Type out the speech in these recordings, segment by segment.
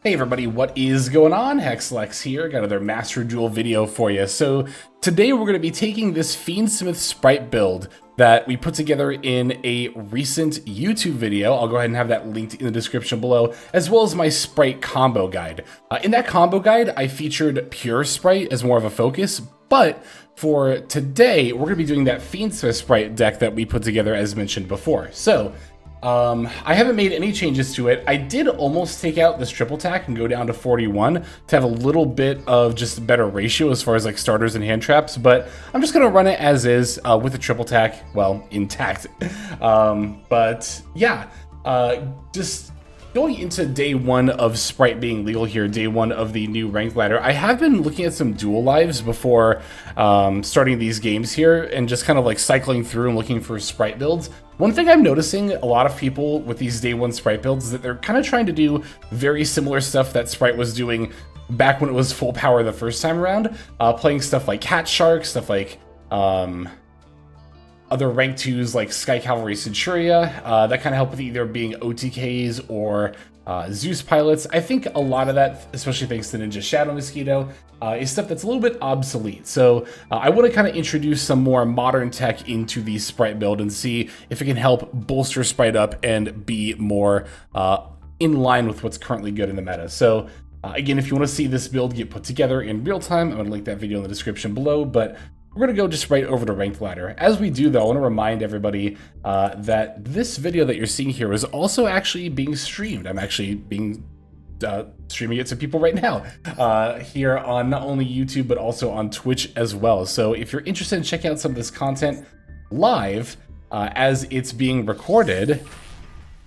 Hey everybody, what is going on? Hexlex here, got another Master Duel video for you. So today we're going to be taking this Fiendsmith Spright build that we put together in a recent YouTube video. I'll go ahead and have that linked in the description below, as well as my Spright combo guide. In that combo guide, I featured pure Spright as more of a focus, but for today, we're going to be doing that Fiendsmith Spright deck that we put together as mentioned before. So I haven't made any changes to it. I did almost take out this triple tack and go down to 41 to have a little bit of just a better ratio as far as like starters and hand traps, but I'm just gonna run it as is with the triple tack, well, intact. But yeah, just going into day one of Spright being legal here, day one of the new ranked ladder, I have been looking at some duel lives before starting these games here and just kind of like cycling through and looking for Spright builds. One thing I'm noticing a lot of people with these day one Spright builds is that they're kind of trying to do very similar stuff that Spright was doing back when it was full power the first time around, playing stuff like Cat Shark, stuff like other rank 2s like Sky Cavalry Centuria, that kind of help with either being OTKs or Zeus pilots. I think a lot of that, especially thanks to Ninja Shadow Mosquito, is stuff that's a little bit obsolete. So I want to kind of introduce some more modern tech into the Spright build and see if it can help bolster Spright up and be more in line with what's currently good in the meta. So again, if you want to see this build get put together in real time, I'm going to link that video in the description below, but we're going to go just right over to ranked ladder. As we do though, I want to remind everybody that this video that you're seeing here is also actually being streamed. I'm actually streaming it to people right now here on not only YouTube, but also on Twitch as well. So if you're interested in checking out some of this content live as it's being recorded,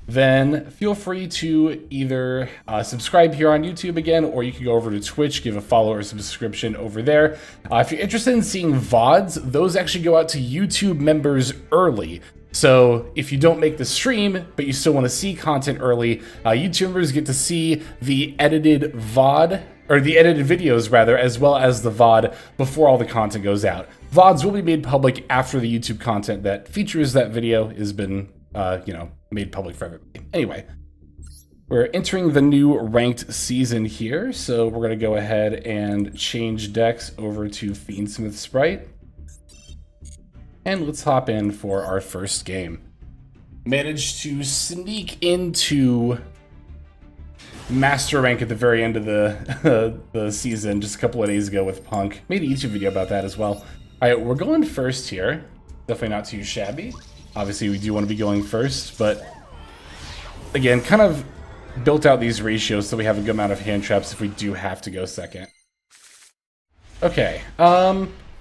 then feel free to either subscribe here on YouTube again, or you can go over to Twitch, give a follow or subscription over there. If you're interested in seeing VODs, those actually go out to YouTube members early. So if you don't make the stream, but you still want to see content early, YouTube members get to see the edited VOD, or the edited videos rather, as well as the VOD before all the content goes out. VODs will be made public after the YouTube content that features that video has been made public for everybody. Anyway, we're entering the new ranked season here, so we're going to go ahead and change decks over to Fiendsmith Spright. And let's hop in for our first game. Managed to sneak into Master Rank at the very end of the season just a couple of days ago with Punk. Made a YouTube video about that as well. Alright, we're going first here. Definitely not too shabby. Obviously, we do want to be going first, but again, kind of built out these ratios so we have a good amount of hand traps if we do have to go second. Okay,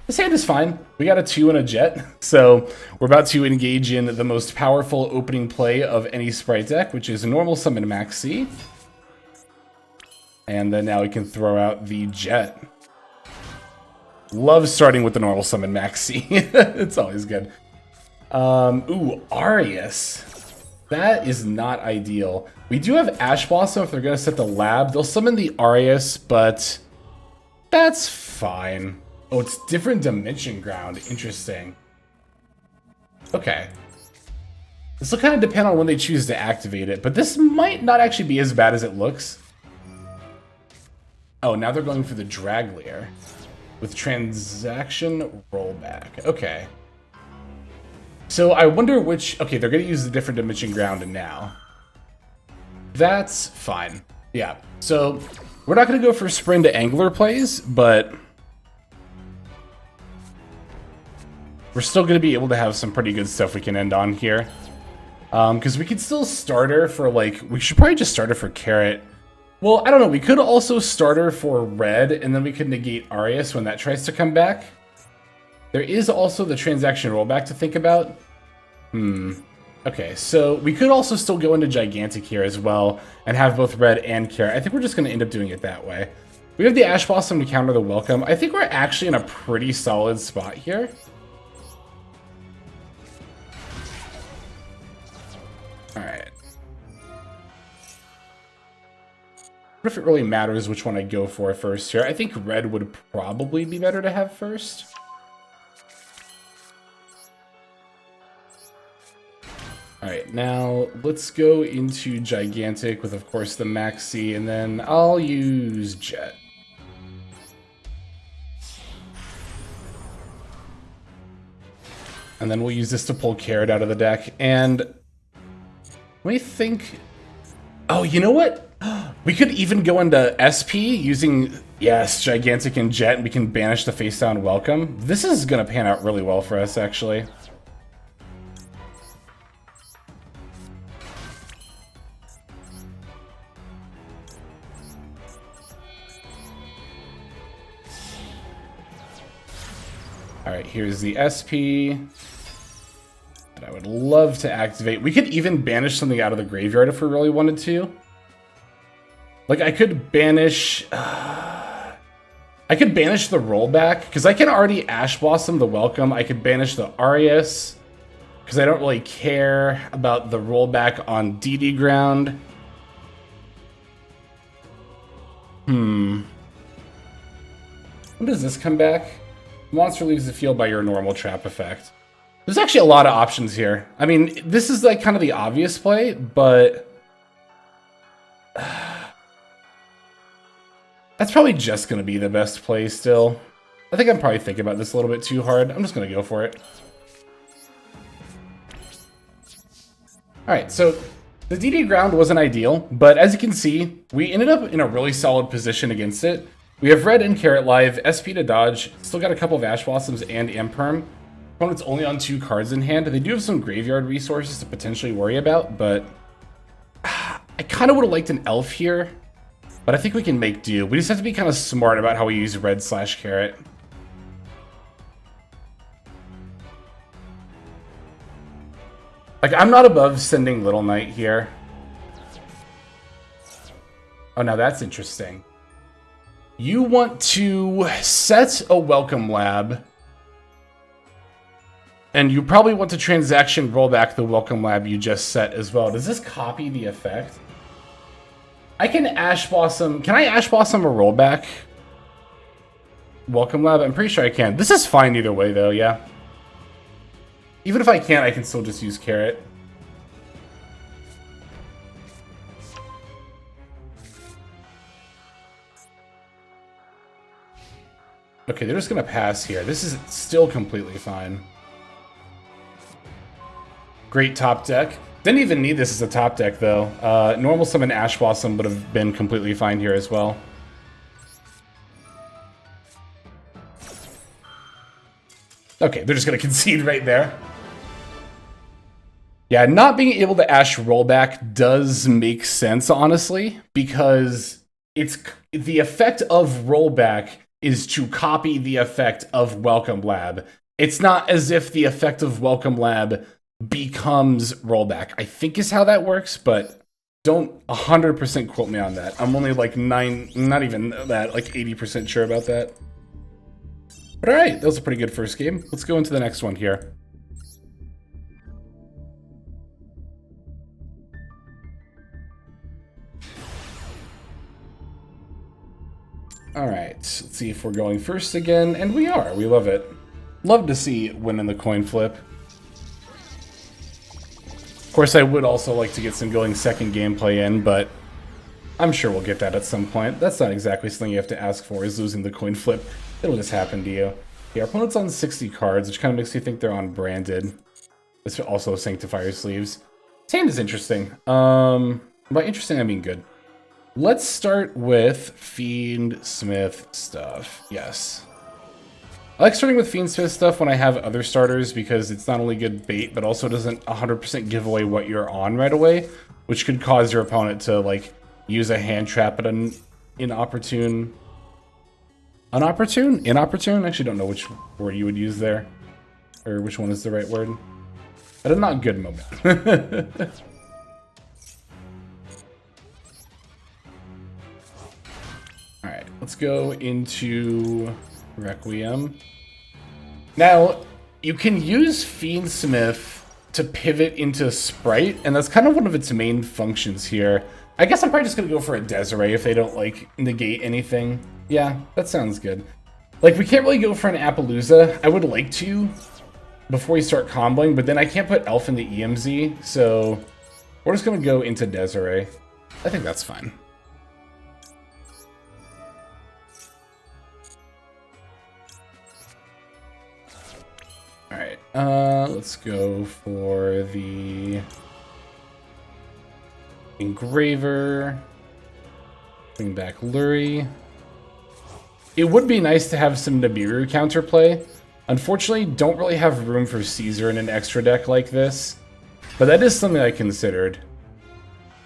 this hand is fine. We got a 2 and a jet, so we're about to engage in the most powerful opening play of any Spright deck, which is normal summon Max C. And then now we can throw out the jet. Love starting with the normal summon Max C. It's always good. Ooh, Arius. That is not ideal. We do have Ash Blossom if they're going to set the lab. They'll summon the Arius, but that's fine. Oh, it's different dimension ground. Interesting. Okay. This will kind of depend on when they choose to activate it, but this might not actually be as bad as it looks. Oh, now they're going for the Draglier with transaction rollback. Okay. So I wonder which... Okay, they're going to use the different dimension ground now. That's fine. Yeah. So we're not going to go for sprint to angler plays, but we're still going to be able to have some pretty good stuff we can end on here. Because we could still start her for, like... We should probably just start her for Carrot. Well, I don't know. We could also start her for red, and then we could negate Arius when that tries to come back. There is also the transaction rollback to think about. Okay, so we could also still go into Gigantic here as well and have both red and carrot. I think we're just going to end up doing it that way. We have the Ash Blossom to counter the Welcome. I think we're actually in a pretty solid spot here. Alright. What if it really matters which one I go for first here? I think red would probably be better to have first. Alright, now let's go into Gigantic with, of course, the Maxi, and then I'll use Jet. And then we'll use this to pull Carrot out of the deck. And let me think. Oh, you know what? We could even go into SP using, yes, Gigantic and Jet, and we can banish the face down Welcome. This is going to pan out really well for us, actually. Alright, here's the SP that I would love to activate. We could even banish something out of the graveyard if we really wanted to. Like, I could banish... I could banish the rollback, because I can already Ash Blossom the Welcome. I could banish the Arius, because I don't really care about the rollback on DD ground. When does this come back? Monster leaves the field by your normal trap effect. There's actually a lot of options here. I mean, this is like kind of the obvious play, but... that's probably just going to be the best play still. I think I'm probably thinking about this a little bit too hard. I'm just going to go for it. Alright, so the DD ground wasn't ideal, but as you can see, we ended up in a really solid position against it. We have Red and Carrot live, SP to dodge, still got a couple of Ash Blossoms and Imperm. Opponent's only on 2 cards in hand. They do have some graveyard resources to potentially worry about, but I kind of would have liked an Elf here, but I think we can make do. We just have to be kind of smart about how we use Red/Carrot. Like, I'm not above sending Little Knight here. Oh, now that's interesting. You want to set a Welcome Lab, and you probably want to transaction roll back the Welcome Lab you just set as well. Does this copy the effect? I can Ash Blossom. Can I Ash Blossom a rollback Welcome Lab? I'm pretty sure I can. This is fine either way, though, yeah. Even if I can't, I can still just use Carrot. Okay, they're just going to pass here. This is still completely fine. Great top deck. Didn't even need this as a top deck, though. Normal Summon Ash Blossom would have been completely fine here as well. Okay, they're just going to concede right there. Yeah, not being able to Ash rollback does make sense, honestly, because it's the effect of rollback is to copy the effect of Welcome Lab. It's not as if the effect of Welcome Lab becomes rollback. I think is how that works, but don't 100% quote me on that. I'm only like not even that, like 80% sure about that. But alright, that was a pretty good first game. Let's go into the next one here. Alright, let's see if we're going first again, and we are. We love it. Love to see winning the coin flip. Of course, I would also like to get some going second gameplay in, but I'm sure we'll get that at some point. That's not exactly something you have to ask for, is losing the coin flip. It'll just happen to you. Yeah, our opponent's on 60 cards, which kind of makes me think they're on Branded. It's also Sanctifier Sleeves. This hand is interesting. By interesting, I mean good. Let's start with Fiendsmith stuff. Yes. I like starting with Fiendsmith stuff when I have other starters because it's not only good bait, but also doesn't 100% give away what you're on right away, which could cause your opponent to, like, use a hand trap at an inopportune... Inopportune? I actually don't know which word you would use there. Or which one is the right word. At a not good moment. Alright, let's go into Requiem. Now, you can use Fiendsmith to pivot into Spright, and that's kind of one of its main functions here. I guess I'm probably just going to go for a Desiree if they don't, like, negate anything. Yeah, that sounds good. Like, we can't really go for an Appaloosa. I would like to, before we start comboing, but then I can't put Elf in the EMZ, so we're just going to go into Desiree. I think that's fine. Alright, let's go for the Engraver. Bring back Lurie. It would be nice to have some Nibiru counterplay. Unfortunately, don't really have room for Caesar in an extra deck like this. But that is something I considered.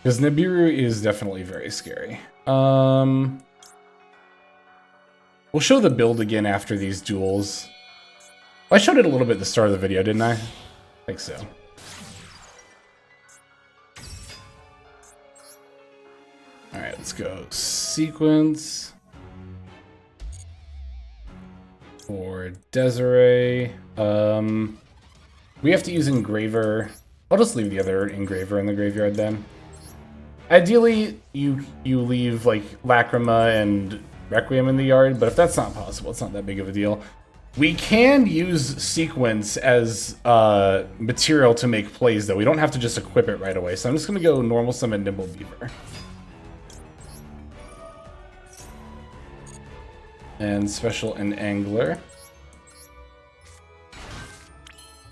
Because Nibiru is definitely very scary. We'll show the build again after these duels. I showed it a little bit at the start of the video, didn't I? I think so. Alright, let's go. Sequence. For Desiree. We have to use Engraver. I'll just leave the other Engraver in the graveyard then. Ideally, you leave like Lacrima and Requiem in the yard, but if that's not possible, it's not that big of a deal. We can use Sequence as material to make plays, though. We don't have to just equip it right away. So I'm just going to go normal summon Nimble Beaver. And special and Angler.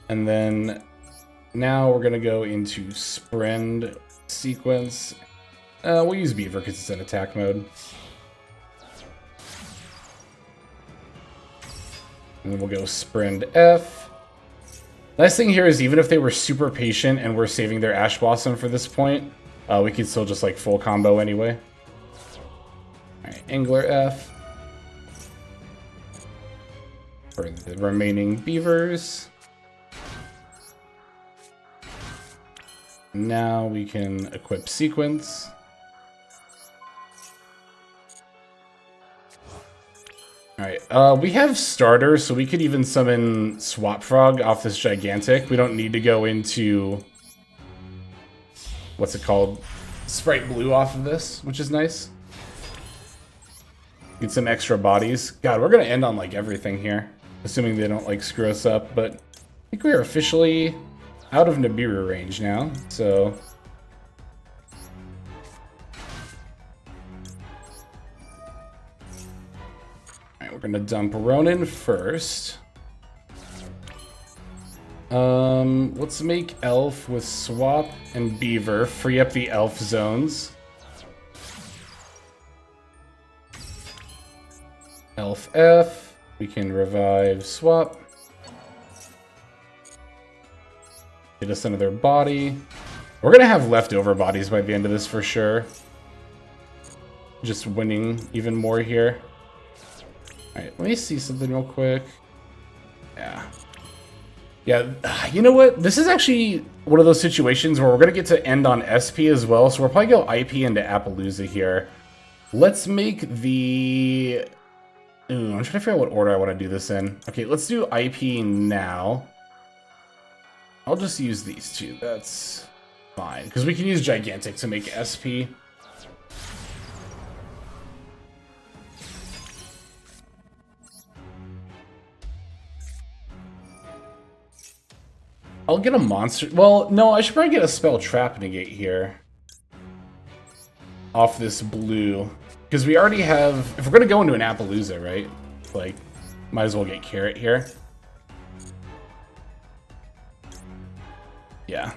And then now we're going to go into Sprend Sequence. We'll use Beaver because it's in attack mode. And then we'll go Sprend F. Nice thing here is even if they were super patient and we're saving their Ash Blossom for this point, we could still just like full combo anyway. Alright, Angler F. For the remaining Beavers. Now we can equip Sequence. Alright, we have starters, so we could even summon Swap Frog off this Gigantic. We don't need to go into... what's it called? Spright Blue off of this, which is nice. Get some extra bodies. God, we're gonna end on, like, everything here. Assuming they don't, like, screw us up, but... I think we are officially out of Nibiru range now, so... We're gonna dump Ronin first. Let's make Elf with Swap and Beaver. Free up the Elf zones. Elf F. We can revive Swap. Get us another body. We're gonna have leftover bodies by the end of this for sure. Just winning even more here. Alright, let me see something real quick. Yeah, you know what? This is actually one of those situations where we're going to get to end on SP as well, so we'll probably go IP into Appaloosa here. Let's make the... I'm trying to figure out what order I want to do this in. Okay, let's do IP now. I'll just use these two. That's fine, because we can use Gigantic to make SP. I'll get a monster. Well, no, I should probably get a spell trap negate here. Off this blue. Because we already have... If we're going to go into an Appaloosa, right? Like, might as well get Carrot here. Yeah.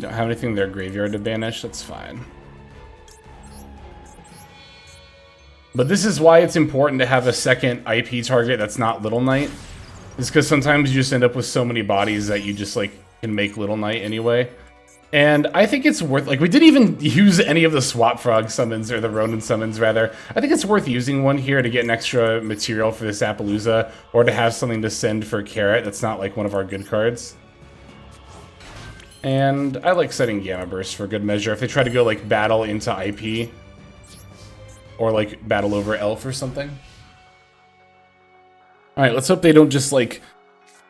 Don't have anything in their graveyard to banish. That's fine. But this is why it's important to have a second IP target that's not Little Knight. It's because sometimes you just end up with so many bodies that you just, like, can make Little Knight anyway. And I think it's worth... Like, we didn't even use any of the Swap Frog summons, or the Ronin summons, rather. I think it's worth using one here to get an extra material for this Appaloosa, or to have something to send for Carrot that's not, like, one of our good cards. And I like setting Gamma Burst for good measure. If they try to go, like, battle into IP... or, like, battle over Elf or something. Alright, let's hope they don't just, like,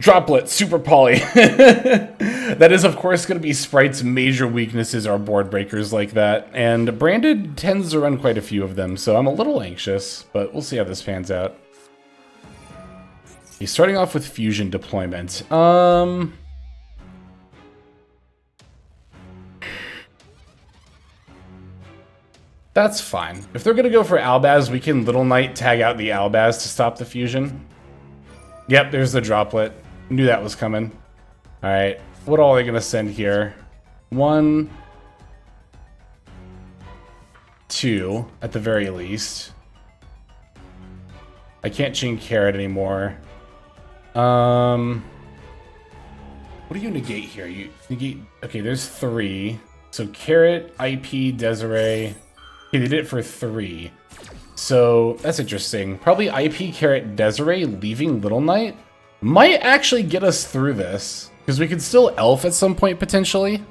Droplet, super poly. That is, of course, going to be Sprite's major weaknesses are board breakers like that. And Branded tends to run quite a few of them, so I'm a little anxious, but we'll see how this pans out. He's starting off with fusion deployment. That's fine. If they're going to go for Albaz, we can Little Knight tag out the Albaz to stop the fusion. Yep, there's the droplet. Knew that was coming. Alright, what all are they going to send here? 1, 2, at the very least. I can't chain Carrot anymore. What do you negate here? You negate... Okay, there's 3. So Carrot, IP, Desiree... Okay, they did it for 3. So, that's interesting. Probably IP, Carrot, Desiree leaving Little Knight might actually get us through this. Because we could still Elf at some point, potentially.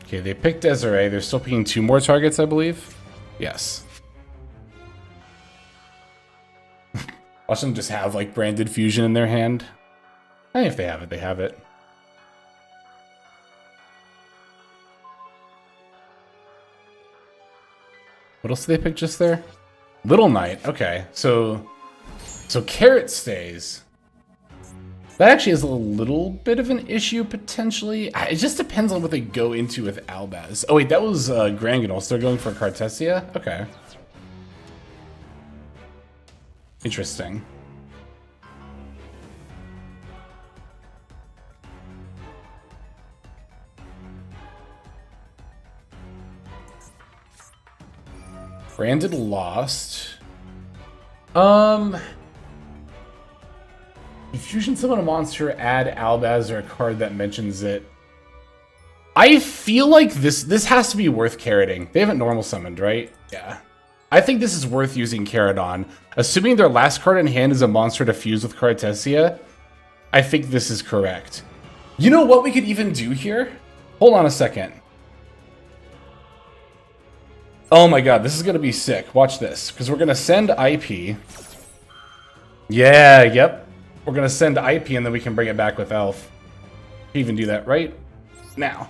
Okay, they picked Desiree. They're still picking 2 more targets, I believe. Yes. Watch them just have, like, Branded Fusion in their hand. I think if they have it, they have it. What else did they pick just there? Little Knight. Okay, so Carrot stays. That actually is a little bit of an issue, potentially. It just depends on what they go into with Albaz. Oh, wait, that was Granganol, so they're going for Cartesia? Okay. Interesting. Branded lost. If fusion summon a monster, add Albaz or a card that mentions it. I feel like this has to be worth carroting. They haven't normal summoned, right? Yeah. I think this is worth using Carrot on. Assuming their last card in hand is a monster to fuse with Cartesia, I think this is correct. You know what we could even do here? Hold on a second. Oh my god, this is going to be sick. Watch this. Because we're going to send IP. Yeah, yep. We're going to send IP and then we can bring it back with Elf. Even do that right now.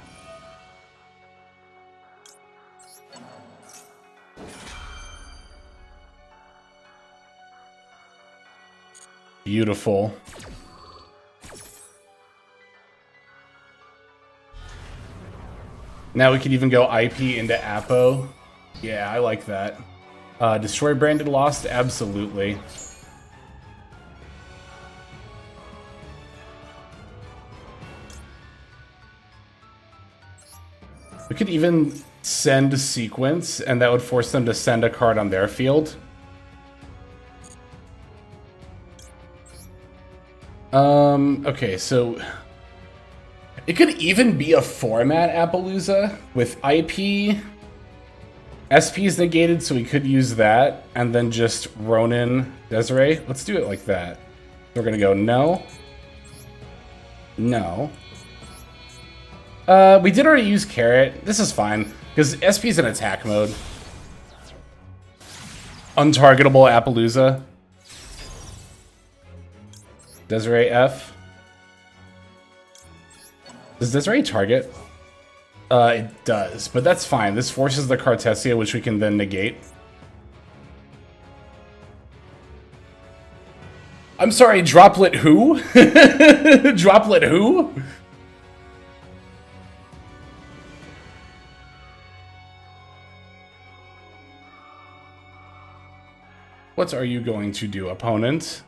Beautiful. Now we can even go IP into Apo. Yeah, I like that. Destroy Branded Lost? Absolutely. We could even send Sequence, and that would force them to send a card on their field. Okay, so it could even be a format Appaloosa with IP. SP is negated, so we could use that, and then just Ronin Desiree. Let's do it like that. We're gonna go no. No. We did already use Carrot. This is fine, because SP's in attack mode. Untargetable Appaloosa. Desiree F. Does Desiree target? It does, but that's fine. This forces the Cartesia, which we can then negate. I'm sorry, Droplet who? Droplet who? What are you going to do, opponent?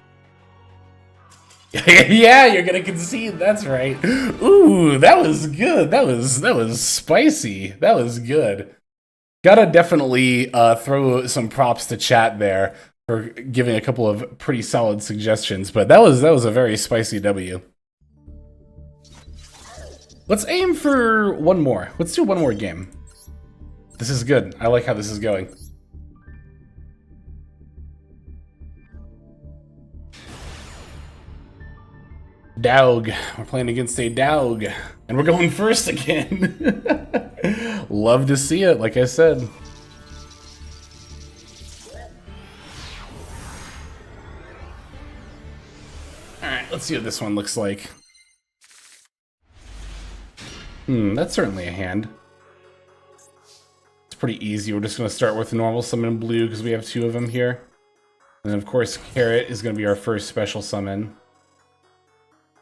Yeah, you're gonna concede. That's right. Ooh, that was good. That was spicy. That was good. Gotta definitely throw some props to chat there for giving a couple of pretty solid suggestions. But that was a very spicy W. Let's aim for one more. Let's do one more game. This is good. I like how this is going. Dog. We're playing against a Dog. And we're going first again. Love to see it, like I said. Alright, let's see what this one looks like. That's certainly a hand. It's pretty easy. We're just going to start with normal summon blue because we have 2 of them here. And then, of course, Carrot is going to be our first special summon.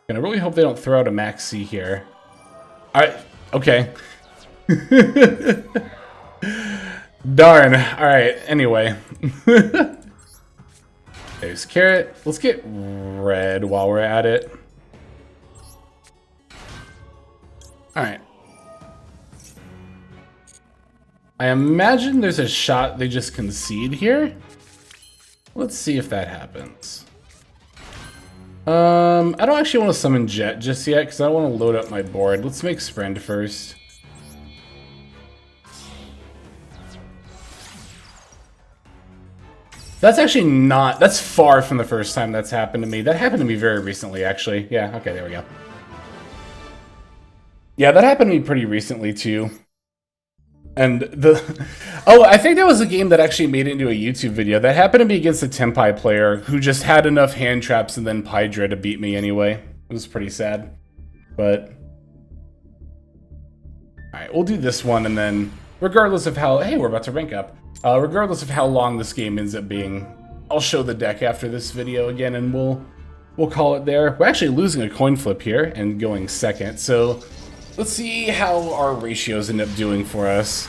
And I really hope they don't throw out a Max C here. Alright, okay. Darn. Alright, anyway. There's Carrot. Let's get red while we're at it. Alright. I imagine there's a shot they just concede here. Let's see if that happens. I don't actually want to summon Jet just yet because I don't want to load up my board. Let's make Sprint first. That's actually not... That's far from the first time that's happened to me. That happened to me very recently, actually. Yeah, okay, there we go. Yeah, that happened to me pretty recently, too. And the... Oh, I think that was a game that actually made it into a YouTube video. That happened to me against a Tempai player who just had enough hand traps and then Pydra to beat me anyway. It was pretty sad. But... Alright, we'll do this one and then... Regardless of how... Hey, we're about to rank up. Regardless of how long this game ends up being, I'll show the deck after this video again and we'll call it there. We're actually losing a coin flip here and going second, so let's see how our ratios end up doing for us.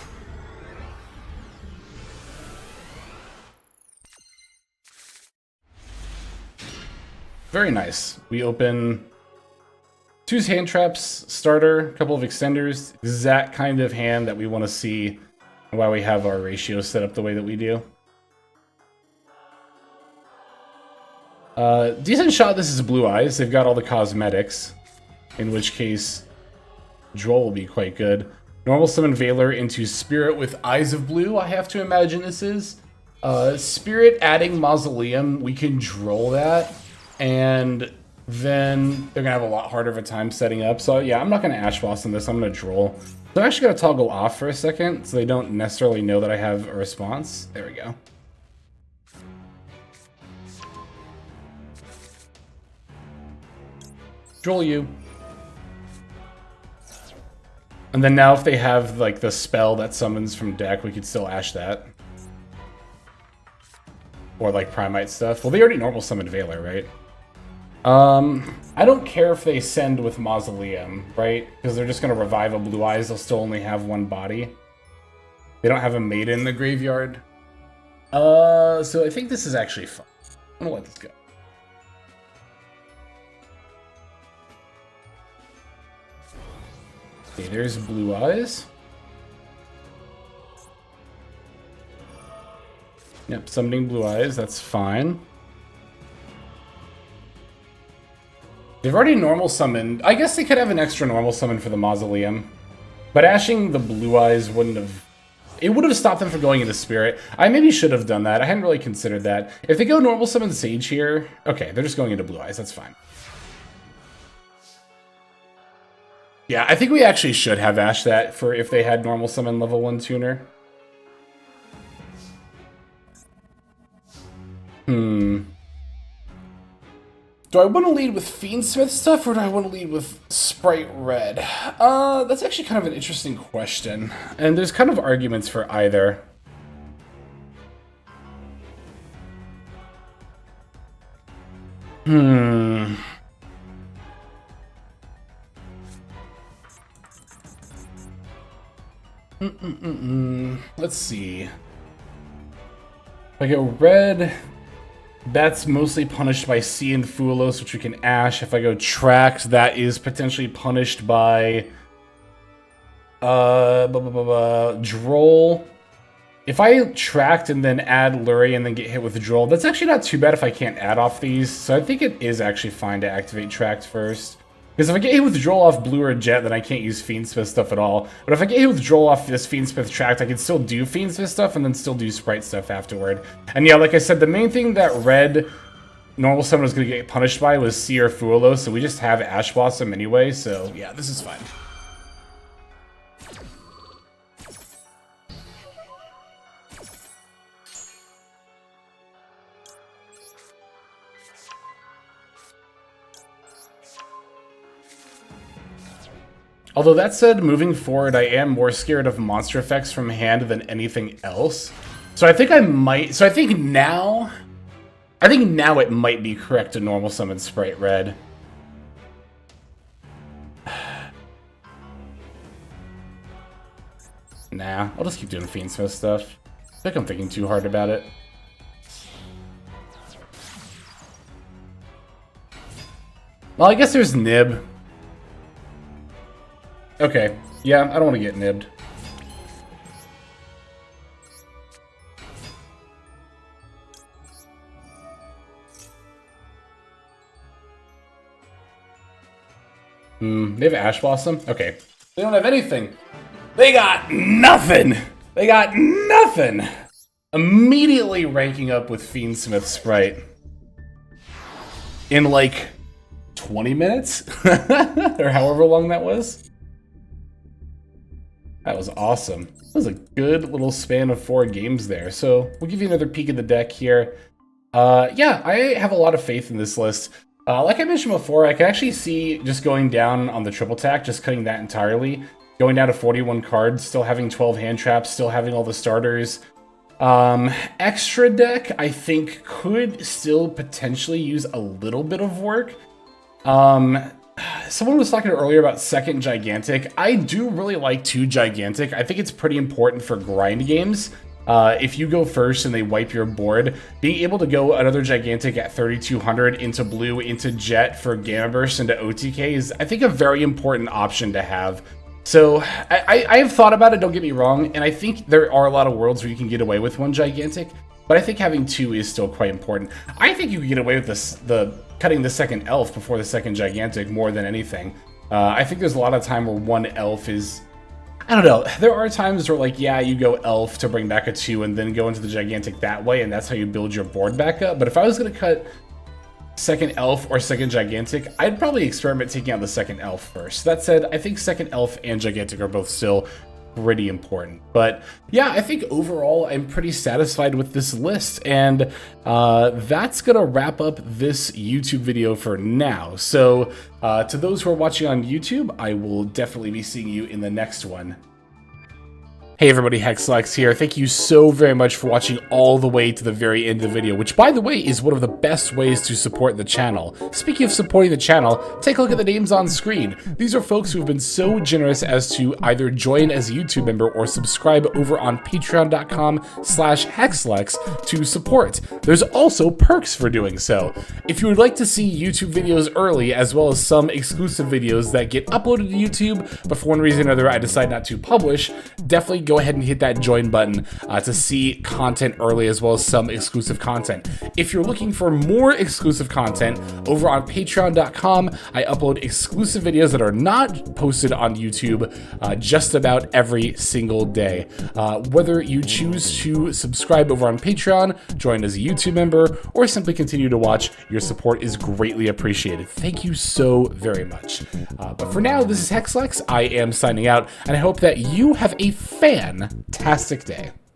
Very nice. We open 2 hand traps, starter, a couple of extenders, exact kind of hand that we want to see why we have our ratios set up the way that we do. Decent shot, this is Blue Eyes. They've got all the cosmetics, in which case Droll will be quite good. Normal summon Veiler into Spirit with Eyes of Blue, I have to imagine this is. Spirit adding Mausoleum, we can Droll that, and then they're going to have a lot harder of a time setting up. So yeah, I'm not going to Ash Boss on this, I'm going to Droll. So I'm actually going to toggle off for a second so they don't necessarily know that I have a response. There we go. Droll you. And then now if they have like the spell that summons from deck, we could still Ash that. Or like Primite stuff. Well, they already normal summoned Veiler, right? I don't care if they send with Mausoleum, right? Because they're just going to revive a Blue Eyes. They'll still only have 1 body. They don't have a Maiden in the graveyard. So I think this is actually fun. I'm going to let this go. Okay, there's Blue Eyes. Yep, summoning Blue Eyes, that's fine. They've already normal summoned. I guess they could have an extra normal summon for the Mausoleum. But ashing the Blue Eyes wouldn't have... It would have stopped them from going into Spirit. I maybe should have done that. I hadn't really considered that. If they go normal summon Sage here... Okay, they're just going into Blue Eyes. That's fine. Yeah, I think we actually should have ashed that for if they had normal summon level 1 tuner. Do I want to lead with Fiendsmith stuff, or do I want to lead with Spright Red? That's actually kind of an interesting question. And there's kind of arguments for either. Let's see. If I go red... That's mostly punished by Sea and Fulos, which we can Ash. If I go Tracked, that is potentially punished by... Droll. If I Tracked and then add Lurie and then get hit with Droll, that's actually not too bad if I can't add off these. So I think it is actually fine to activate Tracked first. Because if I get hit with Droll off Blue or Jet, then I can't use Fiendsmith stuff at all. But if I get hit with Droll off this Fiendsmith Tract, I can still do Fiendsmith stuff and then still do Spright stuff afterward. And yeah, like I said, the main thing that red normal summon was going to get punished by was Sea or Fuolo, so we just have Ash Blossom anyway, so yeah, this is fine. Although that said, moving forward, I am more scared of monster effects from hand than anything else. So I think I might... So I think now it might be correct to normal summon Spright Red. Nah, I'll just keep doing Fiendsmith stuff. I think I'm thinking too hard about it. Well, I guess there's Nib. Okay, yeah, I don't want to get nibbed. They have Ash Blossom? Okay. They don't have anything. They got nothing! They got nothing! Immediately ranking up with Fiendsmith Spright. In like 20 minutes? Or however long that was. That was awesome. That was a good little span of 4 games there. So we'll give you another peek at the deck here. Yeah, I have a lot of faith in this list. Like I mentioned before, I can actually see just going down on the triple tack, just cutting that entirely. Going down to 41 cards, still having 12 hand traps, still having all the starters. Extra deck, I think, could still potentially use a little bit of work. Someone was talking earlier about second Gigantic. I do really like 2 Gigantic. I think it's pretty important for grind games. If you go first and they wipe your board, being able to go another Gigantic at 3,200 into blue, into Jet for Gamma Burst, into OTK is, I think, a very important option to have. So I have thought about it, don't get me wrong, and I think there are a lot of worlds where you can get away with 1 Gigantic, but I think having 2 is still quite important. I think you can get away with this, cutting the second Elf before the second Gigantic more than anything. I think there's a lot of time where 1 Elf is... I don't know, there are times where, like, yeah, you go Elf to bring back a 2 and then go into the Gigantic that way, and that's how you build your board back up. But if I was going to cut second Elf or second Gigantic, I'd probably experiment taking out the second Elf first. That said, I think second Elf and Gigantic are both still pretty important. But yeah, I think overall I'm pretty satisfied with this list, and that's gonna wrap up this YouTube video for now. So to those who are watching on YouTube, I will definitely be seeing you in the next one. Hey everybody, Hexlex here. Thank you so very much for watching all the way to the very end of the video, which, by the way, is one of the best ways to support the channel. Speaking of supporting the channel, take a look at the names on screen. These are folks who have been so generous as to either join as a YouTube member or subscribe over on patreon.com/Hexlex to support. There's also perks for doing so. If you would like to see YouTube videos early, as well as some exclusive videos that get uploaded to YouTube, but for one reason or another I decide not to publish, definitely go ahead and hit that join button to see content early, as well as some exclusive content. If you're looking for more exclusive content, over on patreon.com, I upload exclusive videos that are not posted on YouTube just about every single day. Whether you choose to subscribe over on Patreon, join as a YouTube member, or simply continue to watch, your support is greatly appreciated. Thank you so very much. But for now, this is Hexlex. I am signing out, and I hope that you have a fantastic day.